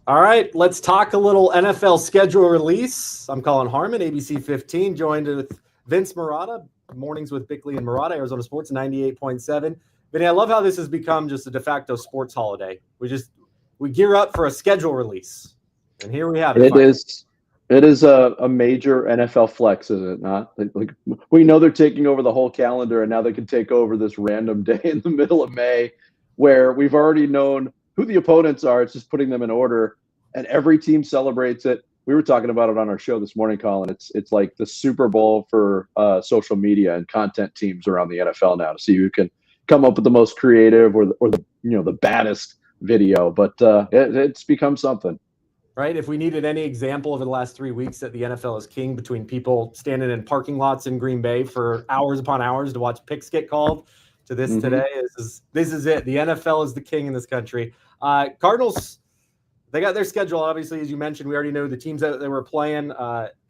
All right, let's talk a little NFL schedule release. I'm Collin Harmon, ABC15, joined with Vince Marotta, mornings with Bickley and Marotta, Arizona Sports 98.7. Vinny, I love how this has become just a de facto sports holiday. We gear up for a schedule release, and here we have it. It is a major NFL flex, is it not? Like we know they're taking over the whole calendar, and now they can take over this random day in the middle of May, where we've already known who the opponents are. It's just putting them in order, and every team celebrates it. We were talking about it on our show this morning, Colin. It's like the Super Bowl for social media and content teams around the NFL now to see who can come up with the most creative or the baddest video. But it's become something. Right? If we needed any example over the last 3 weeks that the NFL is king between people standing in parking lots in Green Bay for hours upon hours to watch picks get called, to this today, this is it. The NFL is the king in this country. Cardinals, they got their schedule, obviously, as you mentioned. We already know the teams that they were playing,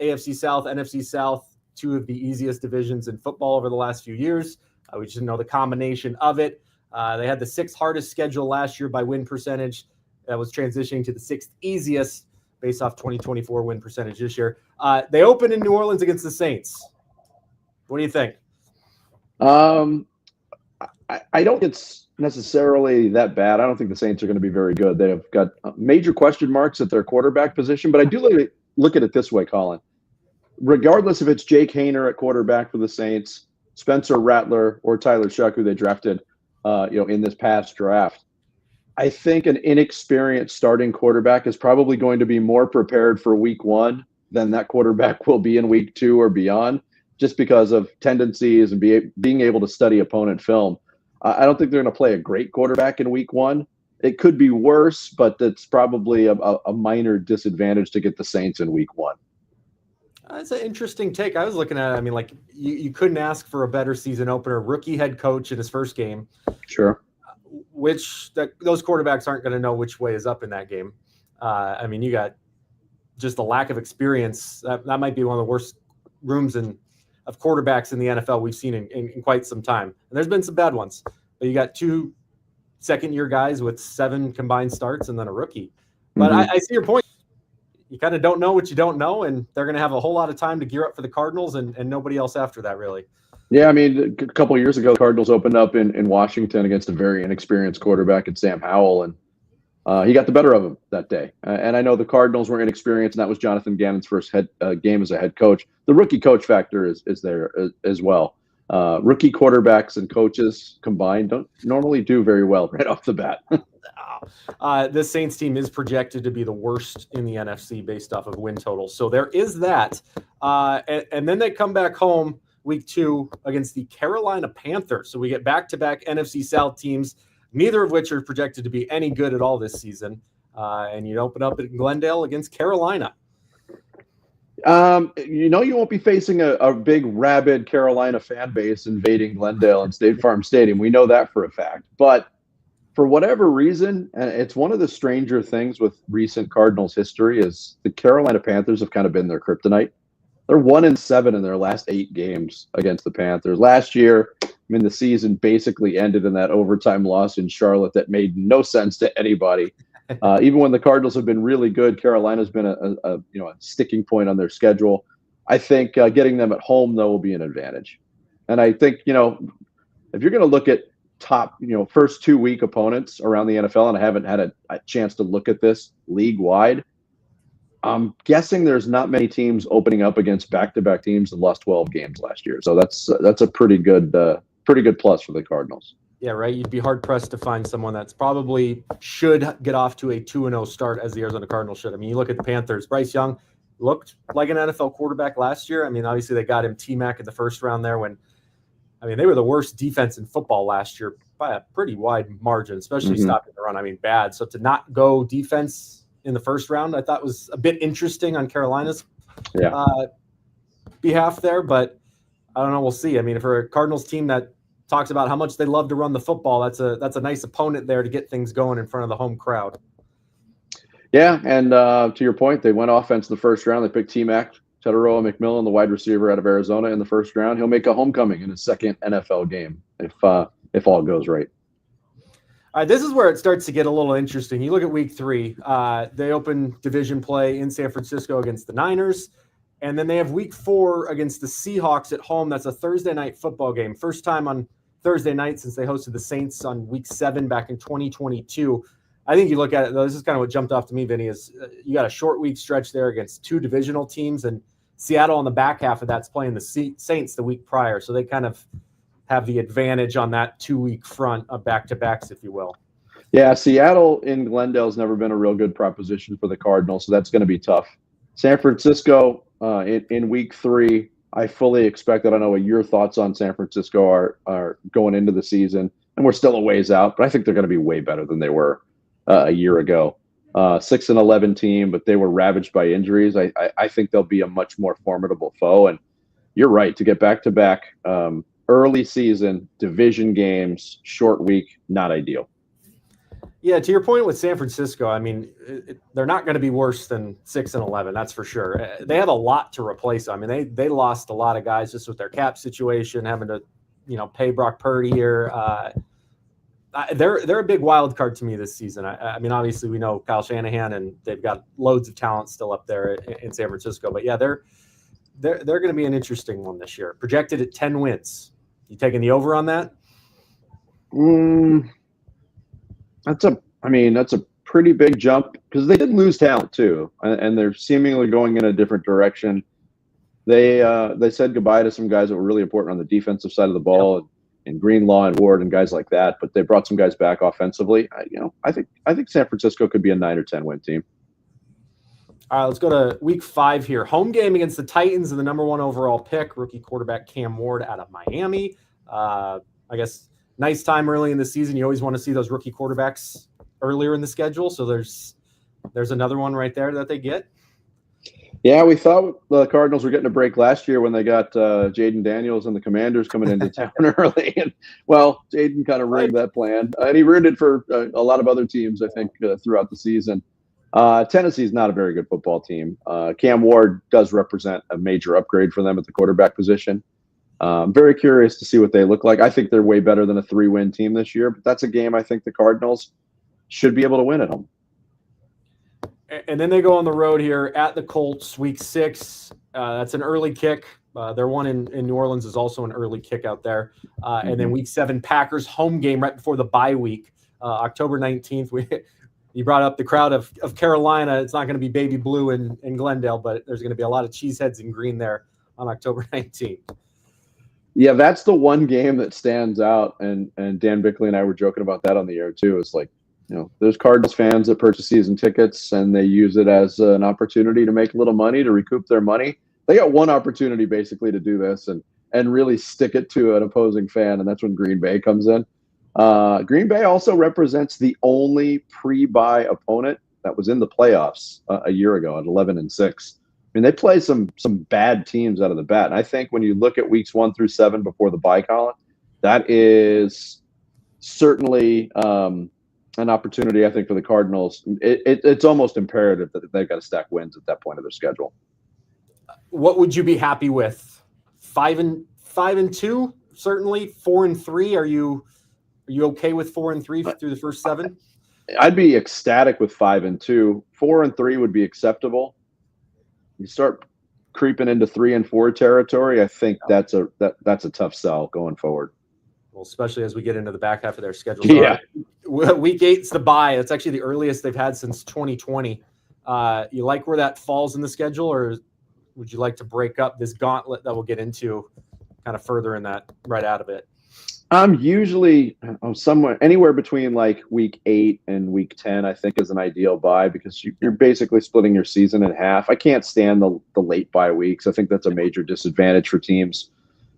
AFC South, NFC South, two of the easiest divisions in football over the last few years. We just know the combination of it. They had the sixth hardest schedule last year by win percentage. That was transitioning to the sixth easiest based off 2024 win percentage this year. They opened in New Orleans against the Saints. What do you think? I don't think it's necessarily that bad. I don't think the Saints are going to be very good. They have got major question marks at their quarterback position, but I do look at it this way, Colin. Regardless if it's Jake Haener at quarterback for the Saints, Spencer Rattler, or Tyler Shuck, who they drafted in this past draft, I think an inexperienced starting quarterback is probably going to be more prepared for week one than that quarterback will be in week two or beyond, just because of tendencies and being able to study opponent film. I don't think they're going to play a great quarterback in week one. It could be worse, but it's probably a minor disadvantage to get the Saints in week one. That's an interesting take. I was looking at it. I mean, like, you couldn't ask for a better season opener. Rookie head coach in his first game. Sure. Those quarterbacks aren't going to know which way is up in that game. I mean, you got just the lack of experience. That might be one of the worst rooms of quarterbacks in the NFL we've seen in quite some time. And there's been some bad ones. But you got two second-year guys with 7 combined starts and then a rookie. But I see your point. You kind of don't know what you don't know, and they're going to have a whole lot of time to gear up for the Cardinals and nobody else after that, really. Yeah, I mean, a couple of years ago, the Cardinals opened up in Washington against a very inexperienced quarterback in Sam Howell, and he got the better of him that day. And I know the Cardinals were inexperienced, and that was Jonathan Gannon's first game as a head coach. The rookie coach factor is there as well. Rookie quarterbacks and coaches combined don't normally do very well right off the bat. This Saints team is projected to be the worst in the NFC based off of win totals. So there is that. And then they come back home week 2 against the Carolina Panthers. So we get back-to-back NFC South teams, neither of which are projected to be any good at all this season. And you open up at Glendale against Carolina. You won't be facing a big, rabid Carolina fan base invading Glendale and State Farm Stadium. We know that for a fact. But for whatever reason, and it's one of the stranger things with recent Cardinals history, is the Carolina Panthers have kind of been their kryptonite. They're 1-7 in their last 8 games against the Panthers. Last year, the season basically ended in that overtime loss in Charlotte that made no sense to anybody. Even when the Cardinals have been really good, Carolina's been a sticking point on their schedule. I think getting them at home, though, will be an advantage. And I think, if you're going to look at top, first 2-week opponents around the NFL, and I haven't had a chance to look at this league-wide, I'm guessing there's not many teams opening up against back-to-back teams that lost 12 games last year. So that's a pretty good plus for the Cardinals. Yeah, right. You'd be hard-pressed to find someone that's probably should get off to a 2-0 start as the Arizona Cardinals should. I mean, you look at the Panthers. Bryce Young looked like an NFL quarterback last year. I mean, obviously they got him T-Mac in the first round there they were the worst defense in football last year by a pretty wide margin, especially stopping the run. I mean, bad. So to not go defense in the first round, I thought was a bit interesting on Carolina's behalf there, but I don't know. We'll see. I mean, for a Cardinals team that talks about how much they love to run the football, that's a nice opponent there to get things going in front of the home crowd. Yeah, and to your point, they went offense in the first round. They picked T-Mac, Tetaroa McMillan, the wide receiver out of Arizona, in the first round. He'll make a homecoming in his second NFL game if all goes right. All right, this is where it starts to get a little interesting. You look at week 3. They open division play in San Francisco against the Niners. And then they have week 4 against the Seahawks at home. That's a Thursday night football game. First time on Thursday night since they hosted the Saints on week 7 back in 2022. I think you look at it, though, this is kind of what jumped off to me, Vinny, is you got a short week stretch there against 2 divisional teams. And Seattle on the back half of that's playing the Saints the week prior. So they kind of have the advantage on that 2-week front of back-to-backs, if you will. Yeah, Seattle in Glendale's never been a real good proposition for the Cardinals, so that's going to be tough. San Francisco in week 3, I fully expect. I don't know what your thoughts on San Francisco are going into the season, and we're still a ways out, but I think they're going to be way better than they were a year ago. 6-11 team, but they were ravaged by injuries. I think they'll be a much more formidable foe, and you're right, to get back-to-back early season division games, short week, not ideal. Yeah, to your point with San Francisco, I mean, they're not going to be worse than 6-11. That's for sure. They have a lot to replace. I mean, they lost a lot of guys just with their cap situation, having to, pay Brock Purdy here. They're a big wild card to me this season. I mean, obviously we know Kyle Shanahan, and they've got loads of talent still up there in San Francisco. But yeah, they're going to be an interesting one this year. Projected at 10 wins. You taking the over on that? That's a pretty big jump because they did lose talent too, and they're seemingly going in a different direction. They said goodbye to some guys that were really important on the defensive side of the ball, and Greenlaw and Ward and guys like that. But they brought some guys back offensively. I think San Francisco could be a 9 or 10 win team. All right, let's go to week 5 here. Home game against the Titans and the number 1 overall pick, rookie quarterback Cam Ward out of Miami. I guess nice time early in the season. You always want to see those rookie quarterbacks earlier in the schedule. So there's another one right there that they get. Yeah, we thought the Cardinals were getting a break last year when they got Jaden Daniels and the Commanders coming into town early. And, well, Jaden kind of ruined that plan. And he ruined it for a lot of other teams, I think, throughout the season. Tennessee's not a very good football team. Cam Ward does represent a major upgrade for them at the quarterback position. Very curious to see what they look like. I think they're way better than a 3-win team this year, but that's a game I think the Cardinals should be able to win at home. And then they go on the road here at the Colts, week 6. That's an early kick. Their one in New Orleans is also an early kick out there. And then week 7, Packers home game right before the bye week, October 19th. You brought up the crowd of Carolina. It's not going to be baby blue in Glendale, but there's going to be a lot of cheeseheads in green there on October 19th. Yeah, that's the one game that stands out. And Dan Bickley and I were joking about that on the air too. It's like, there's Cardinals fans that purchase season tickets and they use it as an opportunity to make a little money, to recoup their money. They got one opportunity basically to do this and really stick it to an opposing fan, and that's when Green Bay comes in. Green Bay also represents the only pre-bye opponent that was in the playoffs a year ago at 11-6. I mean, they play some bad teams out of the bat. And I think when you look at weeks 1 through 7 before the bye, Collin, that is certainly an opportunity, I think, for the Cardinals. It's almost imperative that they've got to stack wins at that point of their schedule. What would you be happy with? 5-2, certainly. 4-3. Are you okay with 4-3 through the first 7? I'd be ecstatic with 5-2. 4-3 would be acceptable. You start creeping into 3-4 territory, I think that's a tough sell going forward. Well, especially as we get into the back half of their schedule. Yeah. Week 8's the bye. It's actually the earliest they've had since 2020. You like where that falls in the schedule, or would you like to break up this gauntlet that we'll get into kind of further in that right out of it? I'm usually somewhere anywhere between like week 8 and week 10, I think, is an ideal bye, because you're basically splitting your season in half. I can't stand the late bye weeks. I think that's a major disadvantage for teams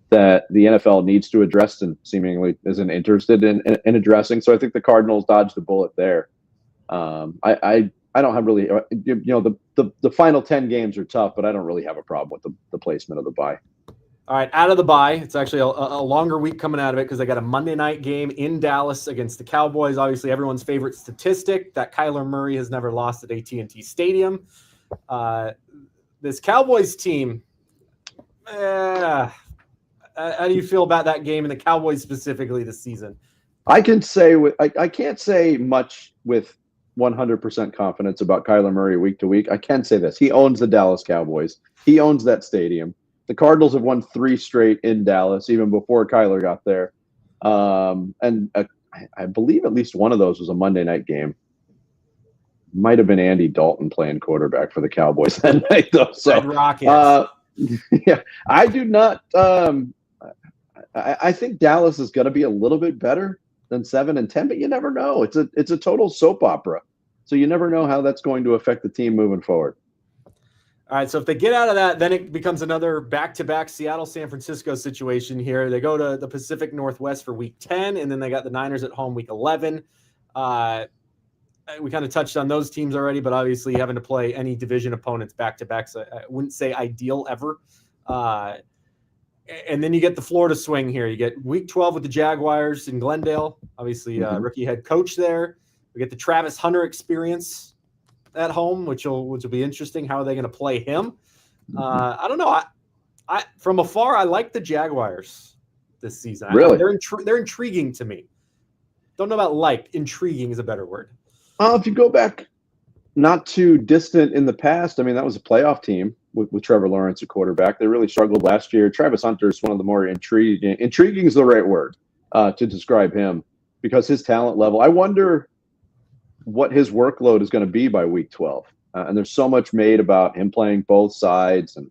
that the NFL needs to address and seemingly isn't interested in addressing. So I think the Cardinals dodged the bullet there. I don't have really, the final 10 games are tough, but I don't really have a problem with the placement of the bye. All right, out of the bye, it's actually a longer week coming out of it because they got a Monday night game in Dallas against the Cowboys. Obviously, everyone's favorite statistic that Kyler Murray has never lost at AT&T Stadium. This Cowboys team, how do you feel about that game and the Cowboys specifically this season? I can say I can't say much with 100% confidence about Kyler Murray week to week. I can say this: he owns the Dallas Cowboys. He owns that stadium. The Cardinals have won 3 straight in Dallas, even before Kyler got there. And I believe at least one of those was a Monday night game. Might have been Andy Dalton playing quarterback for the Cowboys that night, though. So, Red Rockets. yeah, I do not. I think Dallas is going to be a little bit better than 7-10, but you never know. It's a total soap opera, so you never know how that's going to affect the team moving forward. All right, so if they get out of that, then it becomes another back-to-back Seattle-San Francisco situation here. They go to the Pacific Northwest for Week 10, and then they got the Niners at home Week 11. We kind of touched on those teams already, but obviously having to play any division opponents back-to-back, so I wouldn't say ideal ever. And then you get the Florida swing here. You get Week 12 with the Jaguars in Glendale, obviously rookie head coach there. We get the Travis Hunter experience at home, which will be interesting. How are they going to play him? I don't know. I from afar, I like the Jaguars this season. Really? They're intriguing to me. Don't know about like. Intriguing is a better word. If you go back not too distant in the past, I mean, that was a playoff team with Trevor Lawrence at quarterback. They really struggled last year. Travis Hunter is one of the more intriguing. Intriguing is the right word to describe him because his talent level. I wonder what his workload is going to be by Week 12. And there's so much made about him playing both sides. And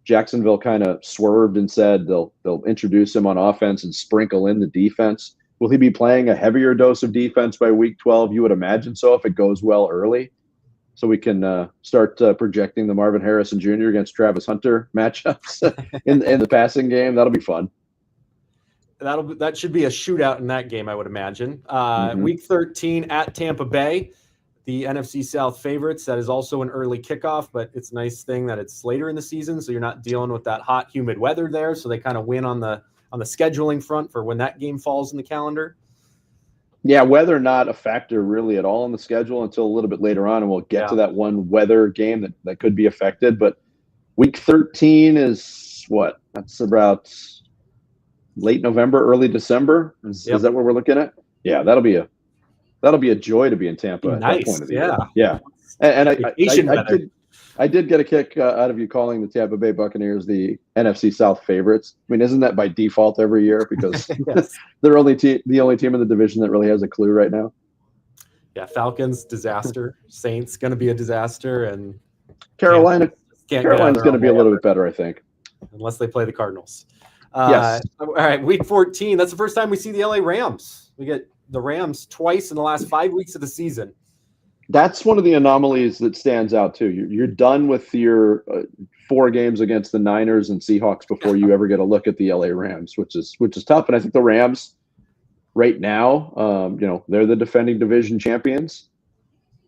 Jacksonville kind of swerved and said they'll introduce him on offense and sprinkle in the defense. Will he be playing a heavier dose of defense by Week 12? You would imagine so if it goes well early. So we can start projecting the Marvin Harrison Jr. against Travis Hunter matchups in the passing game. That'll be fun. That should be a shootout in that game, I would imagine. Week 13 at Tampa Bay, the NFC South favorites. That is also an early kickoff, but it's a nice thing that it's later in the season, so you're not dealing with that hot, humid weather there. So they kind of win on the scheduling front for when that game falls in the calendar. Yeah, weather not a factor really at all in the schedule until a little bit later on, and we'll get to that one weather game that could be affected. But Week 13 is what? That's about late November, early December. Is that what we're looking at? Yeah, that'll be a joy to be in Tampa at that point of the year. Yeah. And I did get a kick out of you calling the Tampa Bay Buccaneers the NFC South favorites. I mean, isn't that by default every year because they're the only team in the division that really has a clue right now? Yeah, Falcons disaster, Saints going to be a disaster, and Carolina's going to be a little bit better, I think, unless they play the Cardinals. Yes. All right, Week 14. That's the first time we see the LA Rams. We get the Rams twice in the last 5 weeks of the season. That's one of the anomalies that stands out too. You're done with your 4 games against the Niners and Seahawks before you ever get a look at the LA Rams, which is tough. And I think the Rams right now, they're the defending division champions.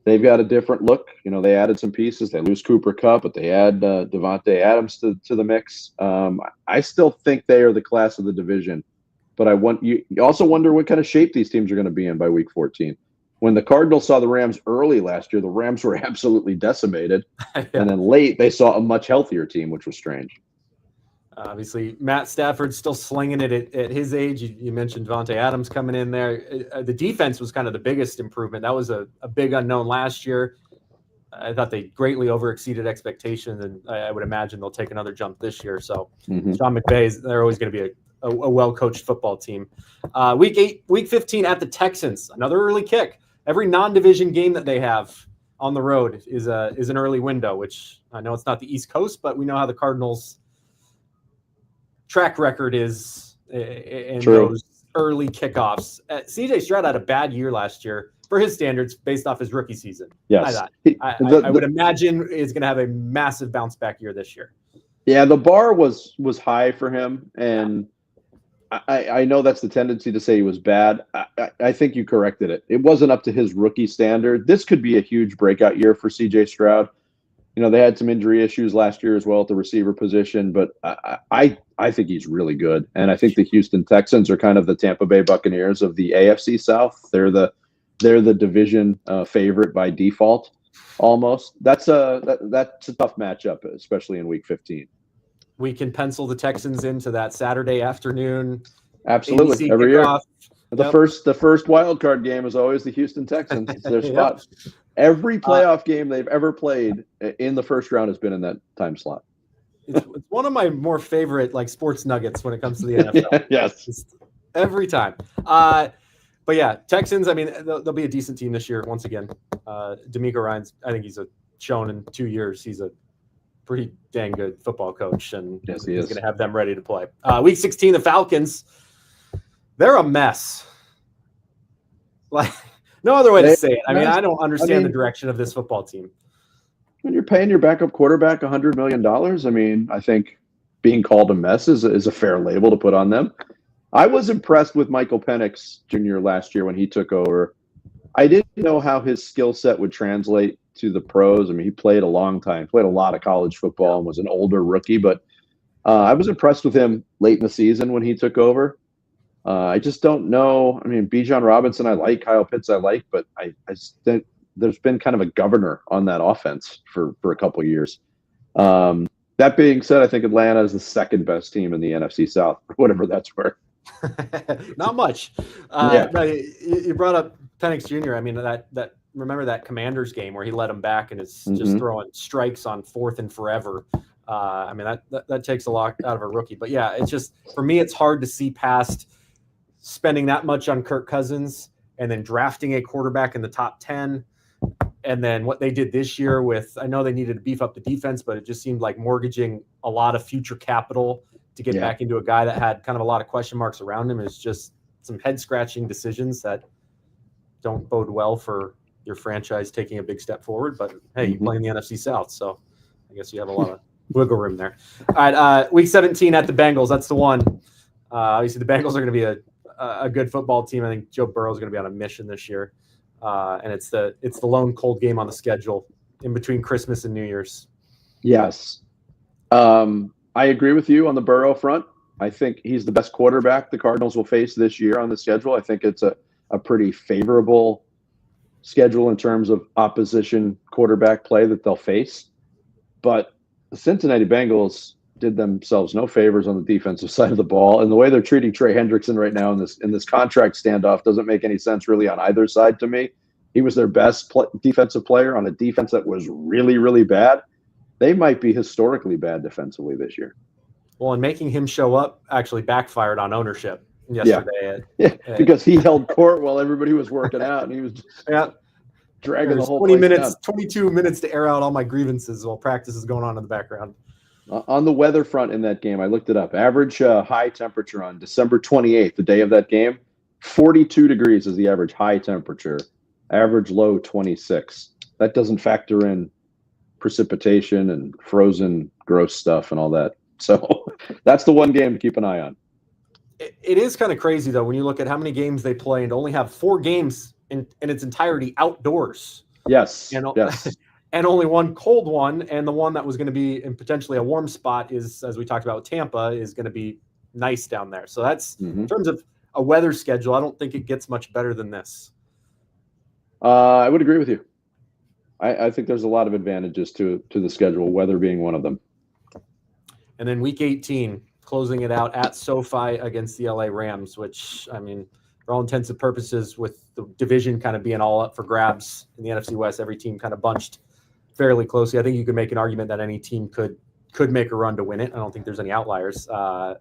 They've got a different look. They added some pieces. They lose Cooper Kupp, but they add Devontae Adams to the mix. I still think they are the class of the division, but you also wonder what kind of shape these teams are going to be in by Week 14. When the Cardinals saw the Rams early last year, the Rams were absolutely decimated. And then late, they saw a much healthier team, which was strange. Obviously, Matt Stafford's still slinging it at his age. You mentioned Devontae Adams coming in there. The defense was kind of the biggest improvement. That was a big unknown last year. I thought they greatly overexceeded expectations, and I would imagine they'll take another jump this year. So Sean McVay, they're always going to be a well-coached football team. Week 15 at the Texans, another early kick. Every non-division game that they have on the road is an early window, which I know it's not the East Coast, but we know how the Cardinals' track record is in those early kickoffs. C.J. Stroud had a bad year last year for his standards based off his rookie season. Yes. I would imagine is going to have a massive bounce back year this year. Yeah, the bar was high for him, and I know that's the tendency to say he was bad. I think you corrected it. It wasn't up to his rookie standard. This could be a huge breakout year for C.J. Stroud. They had some injury issues last year as well at the receiver position, but I think he's really good. And I think the Houston Texans are kind of the Tampa Bay Buccaneers of the AFC South. They're the division favorite by default, almost. That's a tough matchup, especially in Week 15. We can pencil the Texans into that Saturday afternoon. Absolutely, every year. The first wild card game is always the Houston Texans. It's their spot. Yep. Every playoff game they've ever played in the first round has been in that time slot. It's one of my more favorite sports nuggets when it comes to the NFL. Yes, just every time. But yeah, Texans. I mean, they'll be a decent team this year once again. D'Amico Ryans, I think he's shown in 2 years he's a pretty dang good football coach, and yes, he's going to have them ready to play. Week 16, the Falcons. They're a mess. No other way to say it. I mean, I don't understand the direction of this football team. When you're paying your backup quarterback $100 million, I mean, I think being called a mess is a fair label to put on them. I was impressed with Michael Penix Jr. last year when he took over. I didn't know how his skill set would translate to the pros. I mean, he played a long time, played a lot of college football, and was an older rookie. But I was impressed with him late in the season when he took over. I just don't know. I mean, Bijan Robinson, I like. Kyle Pitts, I like. But I think there's been kind of a governor on that offense for a couple of years. That being said, I think Atlanta is the second best team in the NFC South, whatever that's worth. Not much. No, you brought up Penix Jr. I mean, that remember that Commanders game where he led him back and is just throwing strikes on 4th and forever. I mean, that takes a lot out of a rookie. But yeah, it's just, for me, it's hard to see past spending that much on Kirk Cousins and then drafting a quarterback in the top 10. And then what they did this year with, I know they needed to beef up the defense, but it just seemed like mortgaging a lot of future capital to get back into a guy that had kind of a lot of question marks around him. Is just some head-scratching decisions that don't bode well for your franchise taking a big step forward. But hey, you play in the NFC South, so I guess you have a lot of wiggle room there. All right, week 17 at the Bengals. That's the one. Obviously, the Bengals are going to be a good football team. I think Joe Burrow is going to be on a mission this year, and it's the lone cold game on the schedule in between Christmas and New Year's. Yes. I agree with you on the Burrow front. I think he's the best quarterback the Cardinals will face this year on the schedule. I think it's a pretty favorable schedule in terms of opposition quarterback play that they'll face. But the Cincinnati Bengals did themselves no favors on the defensive side of the ball. And the way they're treating Trey Hendrickson right now in this contract standoff doesn't make any sense really on either side to me. He was their best defensive player on a defense that was really, really bad. They might be historically bad defensively this year. Well, and making him show up actually backfired on ownership yesterday. Because he held court while everybody was working out, and he was dragging the whole 22 minutes to air out all my grievances while practice is going on in the background. On the weather front in that game, I looked it up. Average high temperature on December 28th, the day of that game, 42 degrees is the average high temperature. Average low 26. That doesn't factor in precipitation and frozen gross stuff and all that. So that's the one game to keep an eye on. It is kind of crazy, though, when you look at how many games they play and only have 4 games in its entirety outdoors. Yes. Yes. And only one cold one. And the one that was going to be in potentially a warm spot is, as we talked about with Tampa, is going to be nice down there. So that's in terms of a weather schedule, I don't think it gets much better than this. I would agree with you. I think there's a lot of advantages to the schedule, weather being one of them. And then week 18, closing it out at SoFi against the LA Rams, which, I mean, for all intents and purposes, with the division kind of being all up for grabs in the NFC West, every team kind of bunched fairly closely. I think you could make an argument that any team could make a run to win it. I don't think there's any outliers.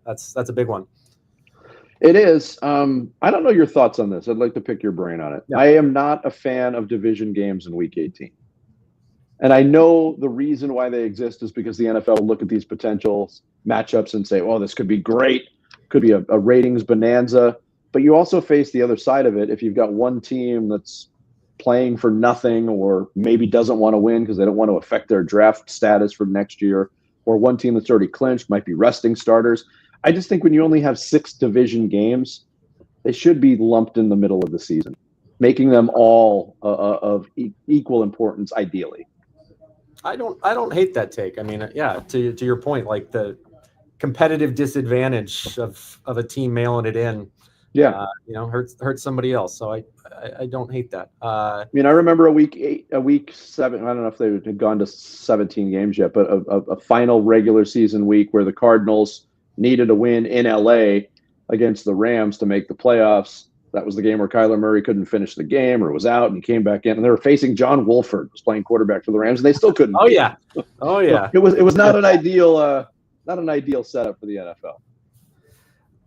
That's a big one. It is. I don't know your thoughts on this. I'd like to pick your brain on it. Yeah. I am not a fan of division games in week 18. And I know the reason why they exist is because the NFL will look at these potential matchups and say, oh, this could be great. Could be a ratings bonanza. But you also face the other side of it. If you've got one team that's playing for nothing or maybe doesn't want to win because they don't want to affect their draft status for next year, or one team that's already clinched might be resting starters. I just think when you only have 6 division games, they should be lumped in the middle of the season, making them all of equal importance, ideally. I don't hate that take. I mean, yeah, to your point, like the competitive disadvantage of a team mailing it in, hurts somebody else. So I don't hate that. I mean, I remember a week 7. I don't know if they had gone to 17 games yet, but a final regular season week where the Cardinals needed a win in LA against the Rams to make the playoffs. That was the game where Kyler Murray couldn't finish the game or was out, and he came back in, and they were facing John Wolford, was playing quarterback for the Rams, and they still couldn't. Oh yeah, oh yeah. So it was not an ideal setup for the NFL.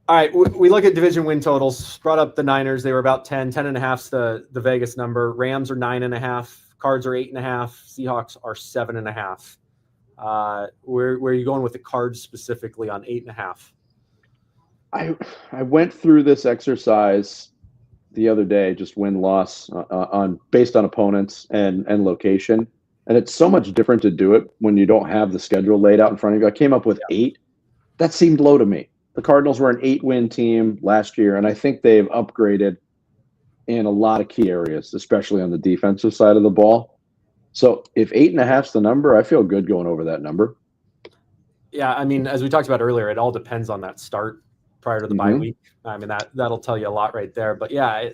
All right, we look at division win totals. Brought up the Niners. They were about 10.5's the Vegas number. Rams are 9.5. Cards are 8.5. Seahawks are 7.5. Where are you going with the Cards specifically on 8.5? I went through this exercise the other day, just win-loss on based on opponents and location. And it's so much different to do it when you don't have the schedule laid out in front of you. I came up with 8. That seemed low to me. The Cardinals were an 8-win team last year, and I think they've upgraded in a lot of key areas, especially on the defensive side of the ball. So if 8.5's the number, I feel good going over that number. Yeah, I mean, as we talked about earlier, it all depends on that start prior to the bye week. I mean, that'll tell you a lot right there. But yeah,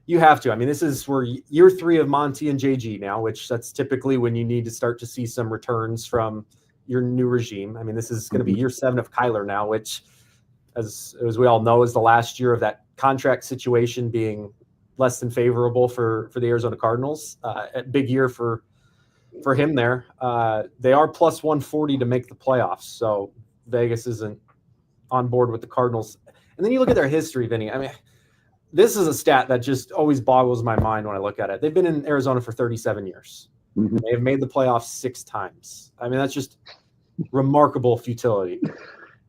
you have to. I mean, we're year 3 of Monty and JG now, which that's typically when you need to start to see some returns from your new regime. I mean, this is going to be year 7 of Kyler now, which, as we all know, is the last year of that contract situation being less than favorable for the Arizona Cardinals. A big year for him there. They are plus 140 to make the playoffs, so Vegas isn't on board with the Cardinals. And then you look at their history, Vinny. I mean, this is a stat that just always boggles my mind when I look at it. They've been in Arizona for 37 years. They have made the playoffs 6 times. I mean, that's just remarkable futility.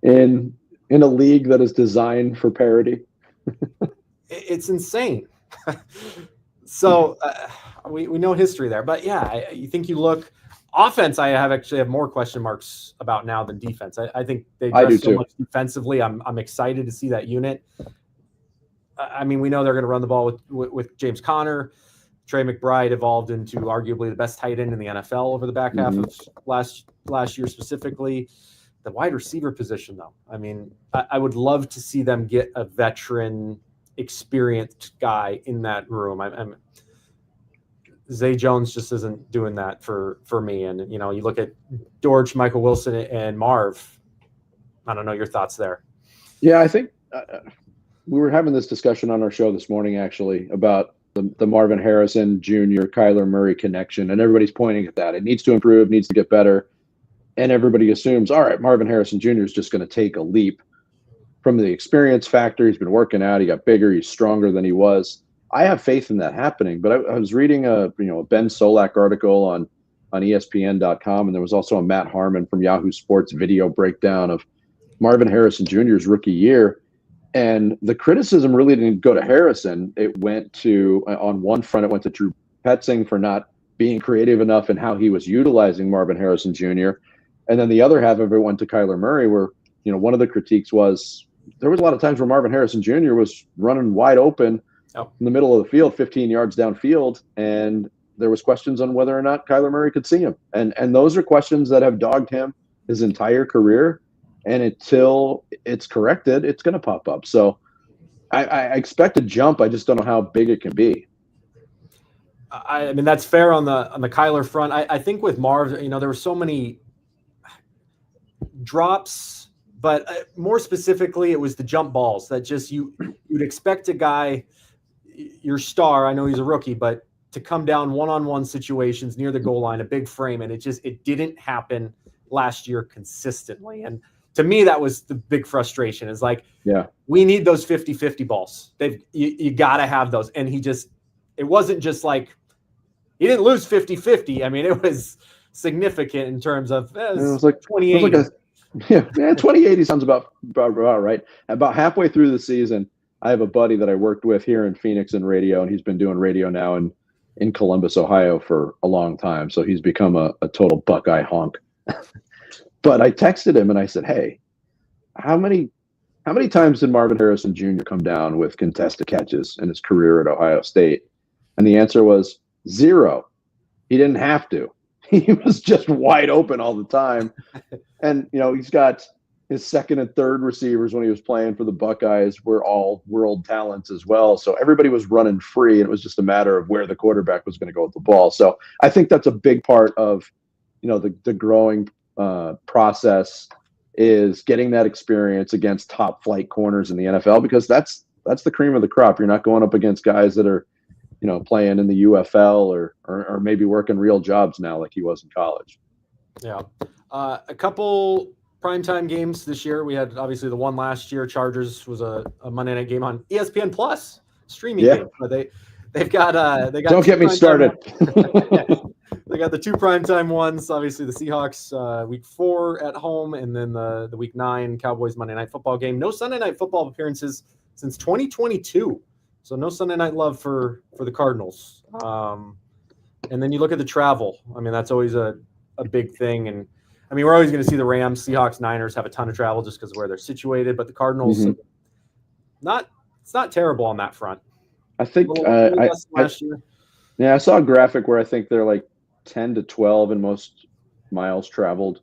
In a league that is designed for parity. It's insane. So we know history there. But yeah, you think you look offense, I actually have more question marks about now than defense. I think they dress so much defensively. I'm excited to see that unit. I mean, we know they're going to run the ball with James Conner. Trey McBride evolved into arguably the best tight end in the NFL over the back half of last year specifically. The wide receiver position, though, I mean, I would love to see them get a veteran, experienced guy in that room. Zay Jones just isn't doing that for me. And, you know, you look at George, Michael Wilson, and Marv. I don't know your thoughts there. Yeah, I think we were having this discussion on our show this morning, actually, about the Marvin Harrison Jr., Kyler Murray connection, and everybody's pointing at that. It needs to improve, needs to get better. And everybody assumes, all right, Marvin Harrison Jr. is just going to take a leap from the experience factor. He's been working out. He got bigger. He's stronger than he was. I have faith in that happening. But I was reading a Ben Solak article on ESPN.com, and there was also a Matt Harmon from Yahoo Sports video breakdown of Marvin Harrison Jr.'s rookie year. And the criticism really didn't go to Harrison. It went to, on one front, it went to Drew Petzing for not being creative enough in how he was utilizing Marvin Harrison Jr. And then the other half of it went to Kyler Murray, where, one of the critiques was there was a lot of times where Marvin Harrison Jr. was running wide open in the middle of the field, 15 yards downfield, and there was questions on whether or not Kyler Murray could see him. And those are questions that have dogged him his entire career. And until it's corrected, it's going to pop up. So I expect a jump. I just don't know how big it can be. I mean, that's fair on the Kyler front. I think with Marv, there were so many drops, but more specifically, it was the jump balls that just you'd expect a guy, your star, I know he's a rookie, but to come down one-on-one situations near the goal line, a big frame, and it didn't happen last year consistently. And to me, that was the big frustration. Is like, we need those 50-50 balls. You got to have those. And it wasn't just like, he didn't lose 50-50. I mean, it was significant in terms of it was like 2080. 2080 sounds about right. About halfway through the season, I have a buddy that I worked with here in Phoenix in radio, and he's been doing radio now in Columbus, Ohio for a long time. So he's become a total Buckeye honk. But I texted him and I said, hey, how many times did Marvin Harrison Jr. come down with contested catches in his career at Ohio State? And the answer was 0. He didn't have to. He was just wide open all the time. And, he's got his second and third receivers when he was playing for the Buckeyes were all world talents as well. So everybody was running free, and it was just a matter of where the quarterback was going to go with the ball. So I think that's a big part of, the growing process is getting that experience against top flight corners in the NFL, because that's that's the cream of the crop. You're not going up against guys that are, playing in the UFL or maybe working real jobs now like he was in college. Yeah. A couple primetime games this year. We had obviously the one last year. Chargers was a Monday night game on ESPN Plus streaming game. But they've got Don't get me started. They got the two primetime ones. Obviously the Seahawks week 4 at home, and then the week 9 Cowboys Monday Night Football game. No Sunday Night Football appearances since 2022. So no Sunday Night love for the Cardinals. And then you look at the travel. I mean, that's always a big thing. And I mean, we're always going to see the Rams, Seahawks, Niners have a ton of travel just because of where they're situated. But the Cardinals, it's not terrible on that front. I think last year. Yeah, I saw a graphic where I think they're like 10 to 12 in most miles traveled.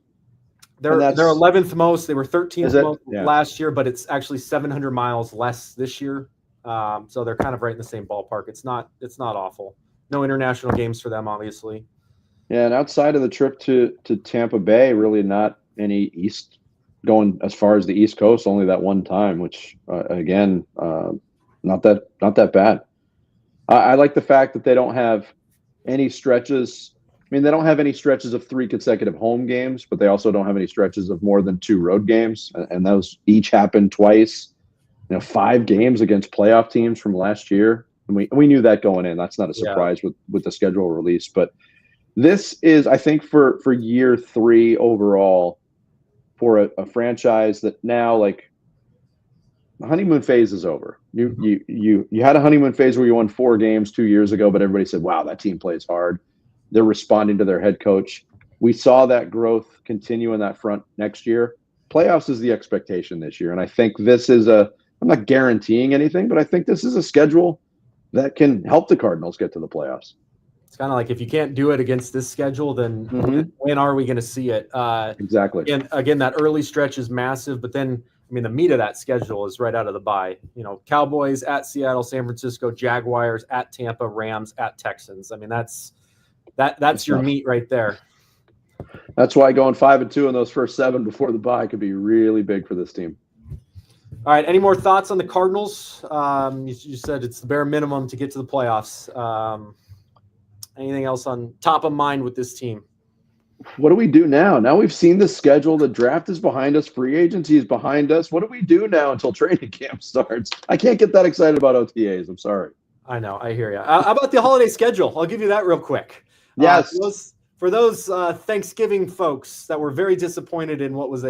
They're 11th most. They were 13th most last year, but it's actually 700 miles less this year. So they're kind of right in the same ballpark. It's not awful. No international games for them, obviously. Yeah, and outside of the trip to Tampa Bay, really not any east going as far as the East Coast. Only that one time, which again, not that bad. I like the fact that they don't have any stretches. I mean, they don't have any stretches of 3 consecutive home games, but they also don't have any stretches of more than 2 road games, and those each happened twice. 5 games against playoff teams from last year, and we knew that going in. That's not a surprise with the schedule release, but this is, I think, for year 3 overall for a franchise that now, like, the honeymoon phase is over. You had a honeymoon phase where you won 4 games 2 years ago, but everybody said, "Wow, that team plays hard." They're responding to their head coach. We saw that growth continue in that front next year. Playoffs is the expectation this year, and I think this is I'm not guaranteeing anything, but I think this is a schedule that can help the Cardinals get to the playoffs. It's kind of like, if you can't do it against this schedule, then when are we going to see it? Exactly. And again, that early stretch is massive, but then, I mean, the meat of that schedule is right out of the bye. Cowboys at Seattle, San Francisco, Jaguars at Tampa, Rams at Texans. I mean, that's your meat right there. That's why going 5-2 in those first 7 before the bye could be really big for this team. All right. Any more thoughts on the Cardinals? You said it's the bare minimum to get to the playoffs. Anything else on top of mind with this team? What do we do now? Now we've seen the schedule. The draft is behind us. Free agency is behind us. What do we do now until training camp starts? I can't get that excited about OTAs. I'm sorry. I know. I hear you. How about the holiday schedule? I'll give you that real quick. Yes. For those Thanksgiving folks that were very disappointed in what was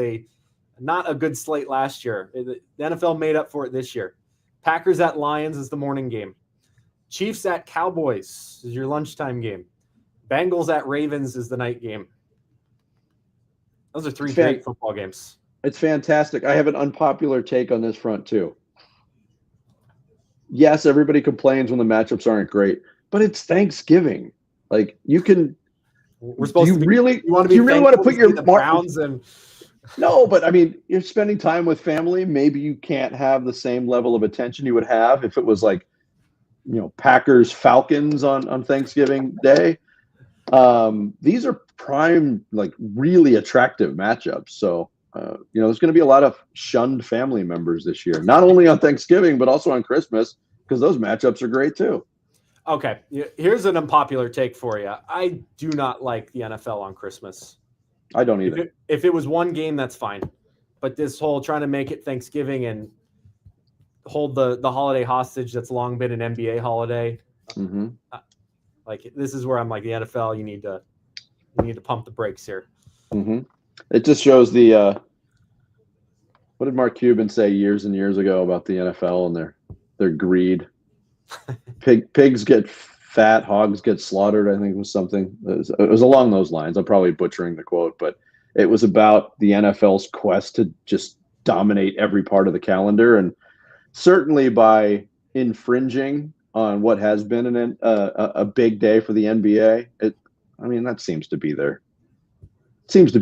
not a good slate last year, the NFL made up for it this year. Packers at Lions is the morning game. Chiefs at Cowboys is your lunchtime game. Bengals at Ravens is the night game. Those are 3 great football games. It's fantastic. I have an unpopular take on this front too. Yes, everybody complains when the matchups aren't great, but it's Thanksgiving. Like, you can. We're supposed do you really want to put your Browns and? No, but I mean, you're spending time with family. Maybe you can't have the same level of attention you would have if it was like, Packers Falcons on Thanksgiving Day. These are prime, like, really attractive matchups. So, there's going to be a lot of shunned family members this year, not only on Thanksgiving, but also on Christmas, because those matchups are great too. Okay. Here's an unpopular take for you. I do not like the NFL on Christmas. I don't either. If it was one game, that's fine. But this whole trying to make it Thanksgiving and hold the holiday hostage that's long been an NBA holiday. Like, this is where I'm like, the NFL, you need to pump the brakes here. It just shows what did Mark Cuban say years and years ago about the NFL and their greed? Pigs get fat, hogs get slaughtered, I think was something. It was along those lines. I'm probably butchering the quote, but it was about the NFL's quest to just dominate every part of the calendar, and certainly by infringing on what has been a big day for the NBA. That seems to be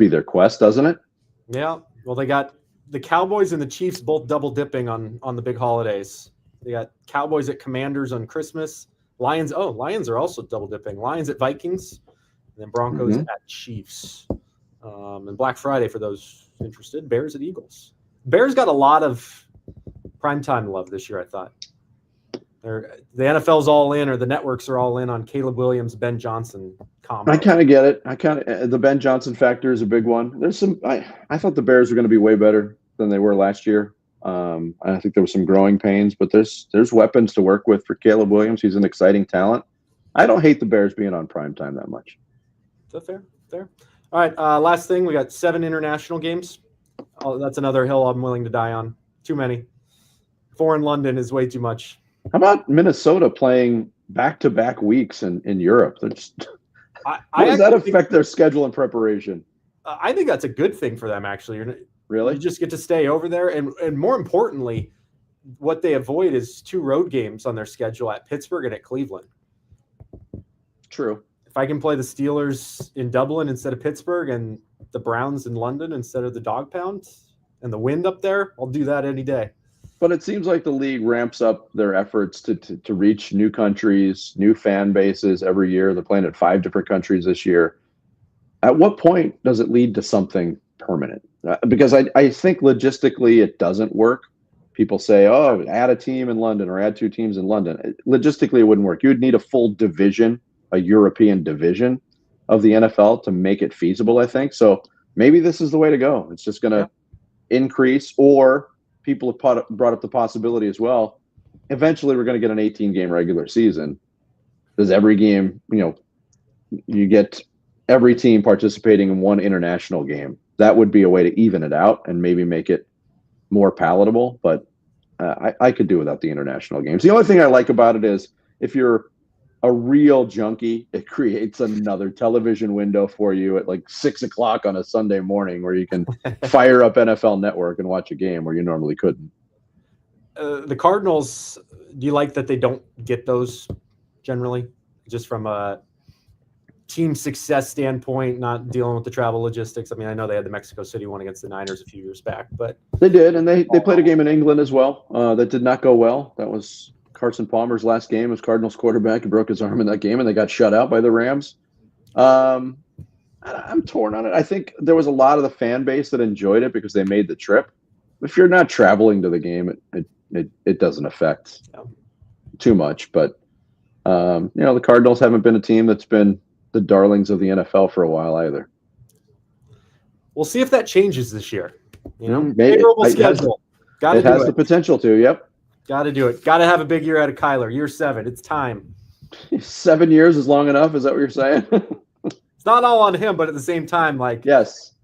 their quest, doesn't it? Yeah. Well, they got the Cowboys and the Chiefs both double dipping on the big holidays. They got Cowboys at Commanders on Christmas. Lions are also double dipping. Lions at Vikings, and then Broncos at Chiefs. And Black Friday, for those interested, Bears at Eagles. Bears got a lot of primetime love this year, I thought. The NFL's all in, or the networks are all in on Caleb Williams, Ben Johnson combo. I kind of get it. The Ben Johnson factor is a big one. There's some. I thought the Bears were going to be way better than they were last year. I think there was some growing pains, but there's weapons to work with for Caleb Williams. He's an exciting talent. I don't hate the Bears being on primetime that much. Is that fair? Fair. All right. Last thing, we got 7 international games. Oh, that's another hill I'm willing to die on. Too many. 4 in London is way too much. How about Minnesota playing back-to-back weeks in Europe? How does that affect their schedule and preparation? I think that's a good thing for them, actually. Really? You just get to stay over there. And more importantly, what they avoid is 2 road games on their schedule at Pittsburgh and at Cleveland. True. If I can play the Steelers in Dublin instead of Pittsburgh and the Browns in London instead of the Dog Pound and the wind up there, I'll do that any day. But it seems like the league ramps up their efforts to reach new countries, new fan bases every year. They're playing at 5 different countries this year. At what point does it lead to something permanent? Because I think logistically it doesn't work. People say, oh, add a team in London or add 2 teams in London. Logistically, it wouldn't work. You would need a full division, a European division of the NFL to make it feasible, I think. So maybe this is the way to go. It's just going to increase, or people have brought up the possibility as well. Eventually, we're going to get an 18-game regular season. Does every game, you get every team participating in 1 international game. That would be a way to even it out and maybe make it more palatable. But I could do without the international games. The only thing I like about it is if you're a real junkie, it creates another television window for you at like 6 o'clock on a Sunday morning where you can fire up NFL Network and watch a game where you normally couldn't. The Cardinals, do you like that they don't get those generally, just from a team success standpoint, not dealing with the travel logistics? I mean, I know they had the Mexico City one against the Niners a few years back, but they did, and they played a game in England as well that did not go well. That was Carson Palmer's last game as Cardinals quarterback. He broke his arm in that game, and they got shut out by the Rams. I'm torn on it. I think there was a lot of the fan base that enjoyed it because they made the trip. If you're not traveling to the game, it doesn't affect too much. But the Cardinals haven't been a team that's been the darlings of the NFL for a while either. We'll see if that changes this year. Favorable schedule. It has the potential to. Yep. Got to do it. Got to have a big year out of Kyler. Year 7. It's time. 7 years is long enough. Is that what you're saying? It's not all on him, but at the same time, like, yes,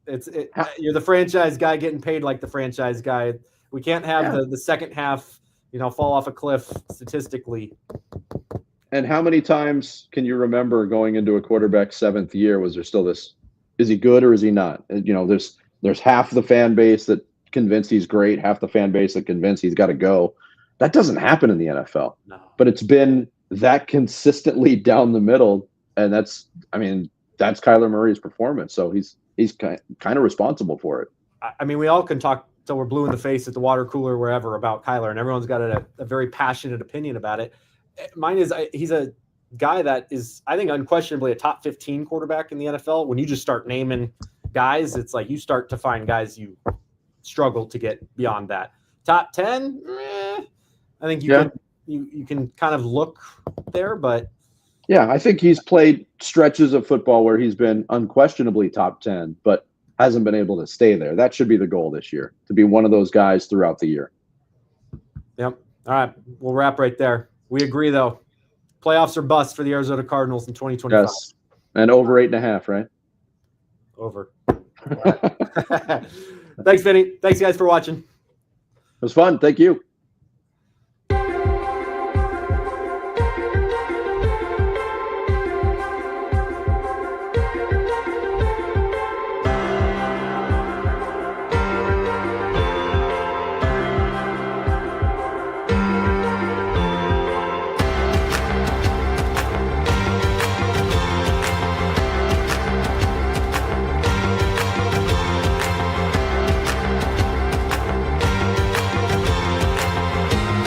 you're the franchise guy getting paid like the franchise guy. We can't have the second half, fall off a cliff statistically. And how many times can you remember going into a quarterback's 7th year? Was there still this? Is he good or is he not? There's half the fan base that convinced he's great, half the fan base that convinced he's got to go. That doesn't happen in the NFL. No. But it's been that consistently down the middle, and that's Kyler Murray's performance. So he's kind of responsible for it. I mean, we all can talk till we're blue in the face at the water cooler, wherever, about Kyler, and everyone's got a very passionate opinion about it. Mine is he's a guy that is, I think, unquestionably a top 15 quarterback in the NFL. When you just start naming guys, it's like you start to find guys you struggle to get beyond that. Top 10, I think you can kind of look there, but I think he's played stretches of football where he's been unquestionably top 10, but hasn't been able to stay there. That should be the goal this year, to be one of those guys throughout the year. Yep. All right, we'll wrap right there. We agree, though. Playoffs are bust for the Arizona Cardinals in 2025. Yes, and over 8.5, right? Over. Thanks, Vinny. Thanks, guys, for watching. It was fun. Thank you.